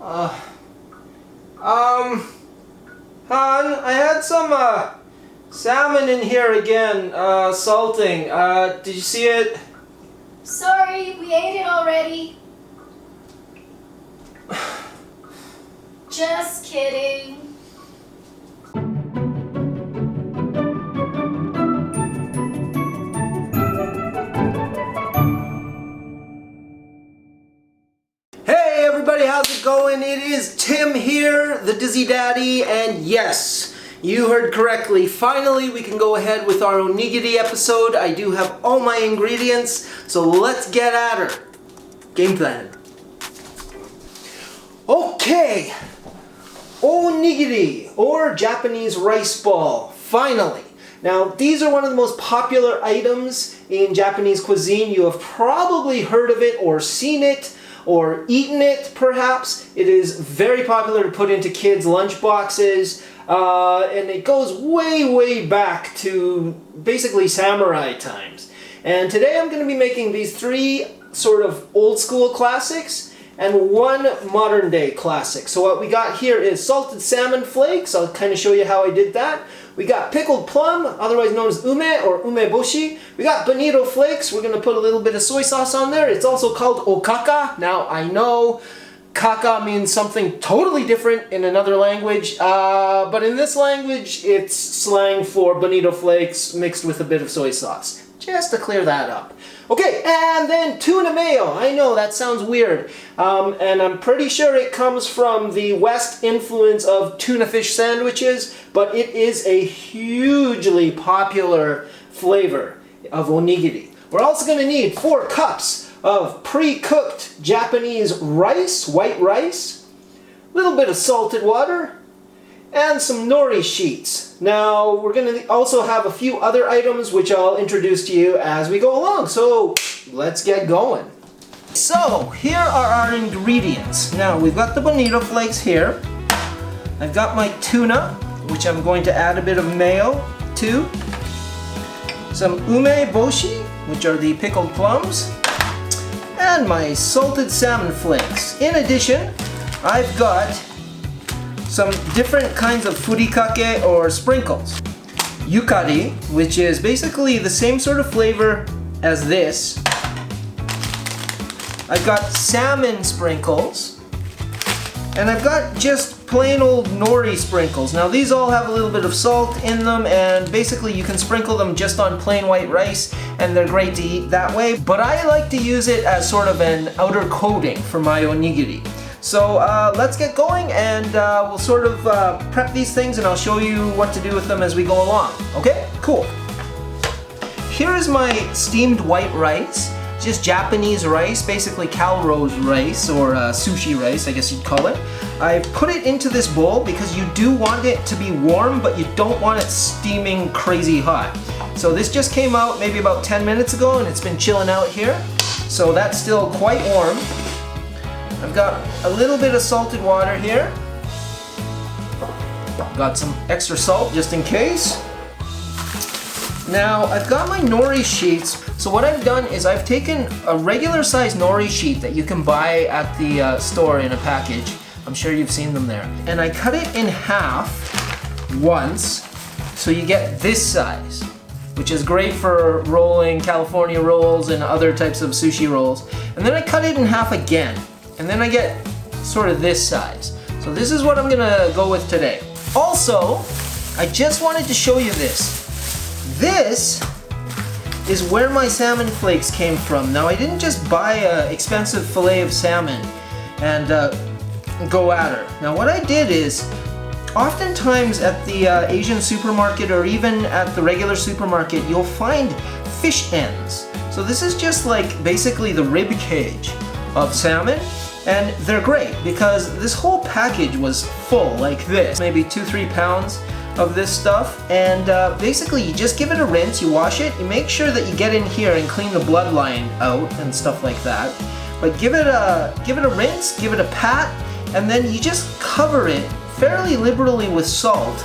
Hon, I had some, salmon in here again, salting. Did you see it? Sorry, we ate it already. Just kidding. Hey everybody, how's it going? It is Tim here, the Dizzy Daddy, and yes, you heard correctly. Finally, we can go ahead with our Onigiri episode. I do have all my ingredients, so let's get at her. Game plan. Okay, Onigiri, or Japanese rice ball, finally. Now, these are one of the most popular items in Japanese cuisine. You have probably heard of it or seen it or eaten it, perhaps. It is very popular to put into kids' lunch boxes, and it goes way back to basically samurai times. And today I'm going to be making these three sort of old school classics and one modern day classic. So what we got here is salted salmon flakes. I'll kind of show you how I did that. We got pickled plum, otherwise known as ume or umeboshi. We got bonito flakes. We're going to put a little bit of soy sauce on there. It's also called okaka. Now I know kaka means something totally different in another language, but in this language it's slang for bonito flakes mixed with a bit of soy sauce. Just to clear that up. Okay, and then tuna mayo. I know that sounds weird, and I'm pretty sure it comes from the West influence of tuna fish sandwiches, but it is a hugely popular flavor of onigiri. We're also going to need 4 cups of pre-cooked Japanese rice, white rice, a little bit of salted water, and some nori sheets. Now, we're going to also have a few other items which I'll introduce to you as we go along. So, let's get going. So, here are our ingredients. Now, we've got the bonito flakes here. I've got my tuna, which I'm going to add a bit of mayo to. Some umeboshi, which are the pickled plums. And my salted salmon flakes. In addition, I've got some different kinds of furikake or sprinkles. Yukari, which is basically the same sort of flavor as this. I've got salmon sprinkles. And I've got just plain old nori sprinkles. Now these all have a little bit of salt in them, and basically you can sprinkle them just on plain white rice and they're great to eat that way. But I like to use it as sort of an outer coating for my onigiri. So let's get going, and we'll sort of prep these things and I'll show you what to do with them as we go along. Okay? Cool. Here is my steamed white rice. Just Japanese rice, basically Calrose rice or sushi rice, I guess you'd call it. I put it into this bowl because you do want it to be warm, but you don't want it steaming crazy hot. So this just came out maybe about 10 minutes ago and it's been chilling out here. So that's still quite warm. I've got a little bit of salted water here. Got some extra salt just in case. Now I've got my nori sheets. So what I've done is I've taken a regular size nori sheet that you can buy at the store in a package. I'm sure you've seen them there. And I cut it in half once, so you get this size, which is great for rolling California rolls and other types of sushi rolls. And then I cut it in half again. And then I get sort of this size. So this is what I'm gonna go with today. Also, I just wanted to show you this. This is where my salmon flakes came from. Now I didn't just buy an expensive fillet of salmon and go at her. Now what I did is, oftentimes at the Asian supermarket or even at the regular supermarket, you'll find fish ends. So this is just like basically the rib cage of salmon. And they're great because this whole package was full like this, maybe 2-3 pounds of this stuff. And basically you just give it a rinse, you wash it, you make sure that you get in here and clean the bloodline out and stuff like that. But give it a rinse, give it a pat, and then you just cover it fairly liberally with salt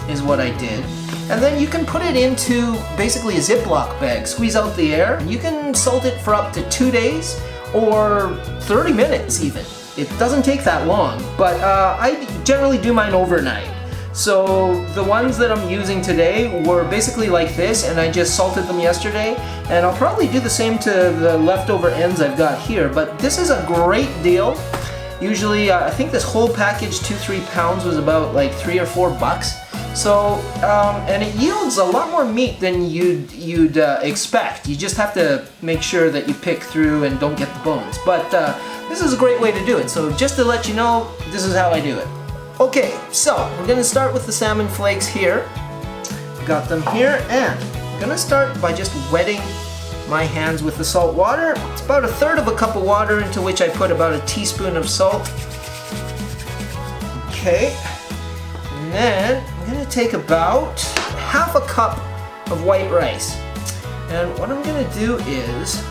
is what I did. And then you can put it into basically a Ziploc bag, squeeze out the air. You can salt it for up to 2 days or 30 minutes even. it doesn't take that long, but I generally do mine overnight. So the ones that I'm using today were basically like this, and I just salted them yesterday, and I'll probably do the same to the leftover ends I've got here, but this is a great deal. Usually, I think this whole package, 2-3 pounds, was about like $3 or $4. So, and it yields a lot more meat than you'd expect. You just have to make sure that you pick through and don't get the bones. But this is a great way to do it. So just to let you know, this is how I do it. Okay, so we're gonna start with the salmon flakes here. Got them here, and I'm gonna start by just wetting my hands with the salt water. It's about 1/3 of a cup of water, into which I put about a teaspoon of salt. Okay, and then I'm gonna take about 1/2 cup of white rice. And what I'm gonna do is,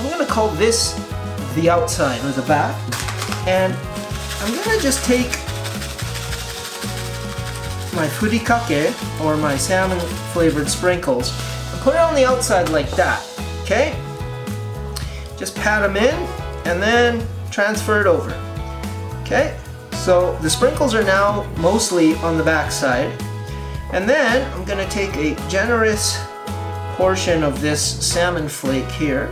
I'm gonna call this the outside or the back. And I'm gonna just take my furikake, or my salmon flavored sprinkles, and put it on the outside like that, okay? Just pat them in and then transfer it over, okay? So the sprinkles are now mostly on the back side, and then I'm gonna take a generous portion of this salmon flake here,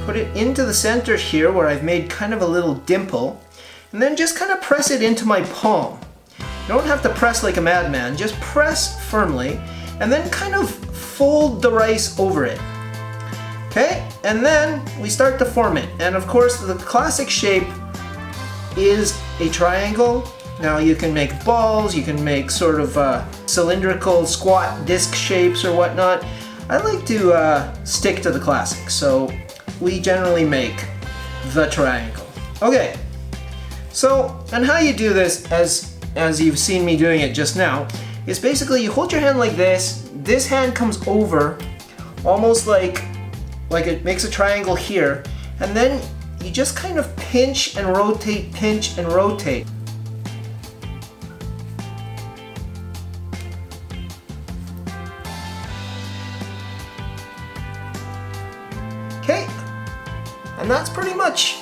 put it into the center here where I've made kind of a little dimple, and then just kind of press it into my palm. You don't have to press like a madman, just press firmly and then kind of fold the rice over it. Okay, and then we start to form it. And of course the classic shape is a triangle. Now you can make balls, you can make sort of cylindrical squat disc shapes or whatnot. I like to stick to the classic, so we generally make the triangle. Okay, so, and how you do this, as you've seen me doing it just now, is basically you hold your hand like this hand comes over, almost like it makes a triangle here, and then you just kind of pinch and rotate, pinch and rotate. Okay, and that's pretty much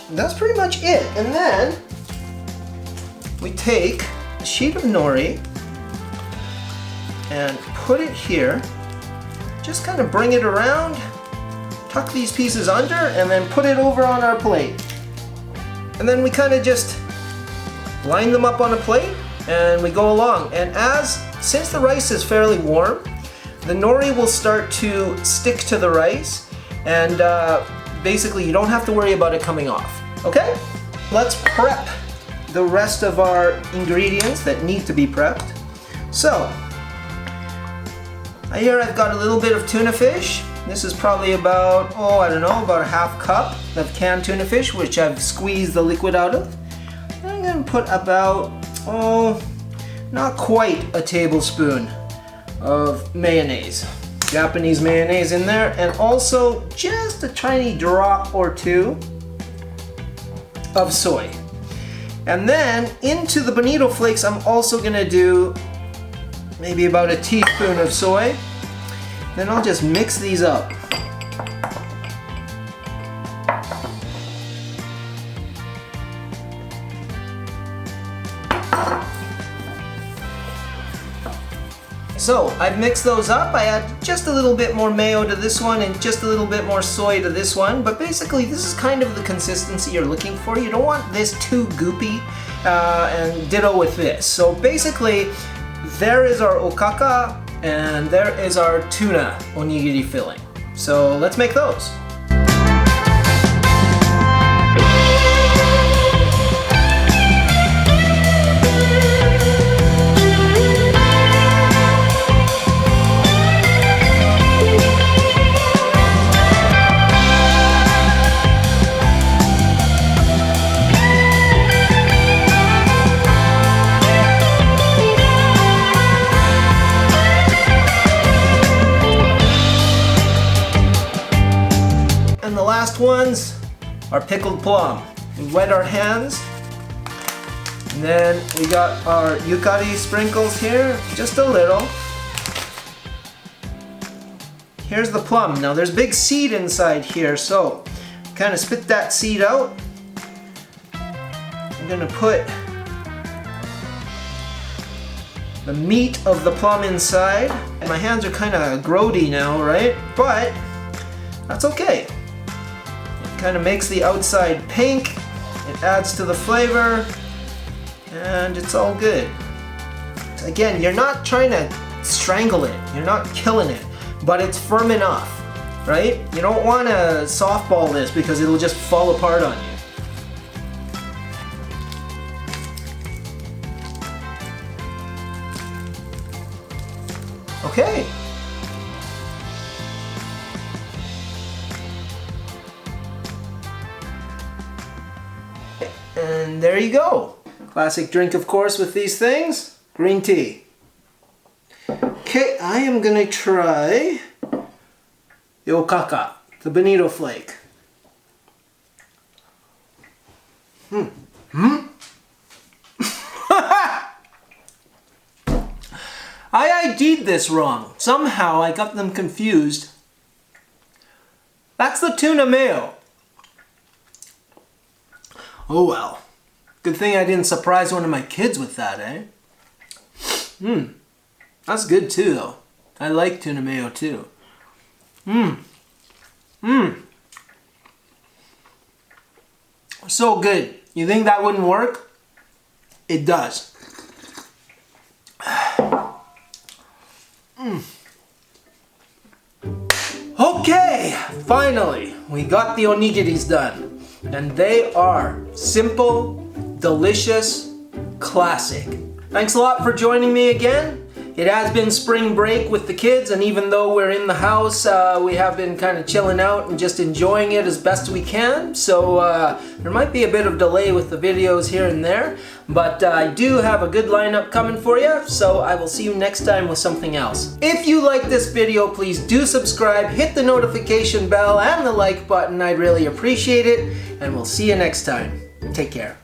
it. And then we take a sheet of nori and put it here, just kind of bring it around, tuck these pieces under, and then put it over on our plate. And then we kind of just line them up on a plate and we go along. And since the rice is fairly warm, the nori will start to stick to the rice, and basically you don't have to worry about it coming off. Okay? Let's prep the rest of our ingredients that need to be prepped. So, here I've got a little bit of tuna fish. This is probably about, about a 1/2 cup of canned tuna fish, which I've squeezed the liquid out of. And I'm gonna put about, not quite a tablespoon of mayonnaise. Japanese mayonnaise in there, and also just a tiny drop or two of soy. And then into the bonito flakes, I'm also gonna do maybe about a teaspoon of soy. Then I'll just mix these up. So I've mixed those up. I add just a little bit more mayo to this one and just a little bit more soy to this one. But basically this is kind of the consistency you're looking for. You don't want this too goopy, and ditto with this. So basically there is our okaka and there is our tuna onigiri filling. So let's make those. And the last ones are pickled plum. We wet our hands, and then we got our yukari sprinkles here, just a little. Here's the plum. Now there's big seed inside here, so kind of spit that seed out. gonna put the meat of the plum inside. My hands are kind of grody now, right? But that's okay. It kind of makes the outside pink. It adds to the flavor, and it's all good. Again, you're not trying to strangle it. You're not killing it, but it's firm enough, right? You don't want to softball this because it'll just fall apart on you. Okay. And there you go. Classic drink, of course, with these things. Green tea. Okay, I am gonna try the okaka, the bonito flake. I ID'd this wrong. Somehow I got them confused. That's the tuna mayo. Oh well. Good thing I didn't surprise one of my kids with that, eh? That's good too, though. I like tuna mayo too. So good. You think that wouldn't work? It does. Okay, finally, we got the onigiris done. And they are simple, delicious, classic. Thanks a lot for joining me again. It has been spring break with the kids, and even though we're in the house, we have been kind of chilling out and just enjoying it as best we can. So there might be a bit of delay with the videos here and there, but I do have a good lineup coming for you, so I will see you next time with something else. If you like this video, please do subscribe, hit the notification bell and the like button. I'd really appreciate it, and we'll see you next time. Take care.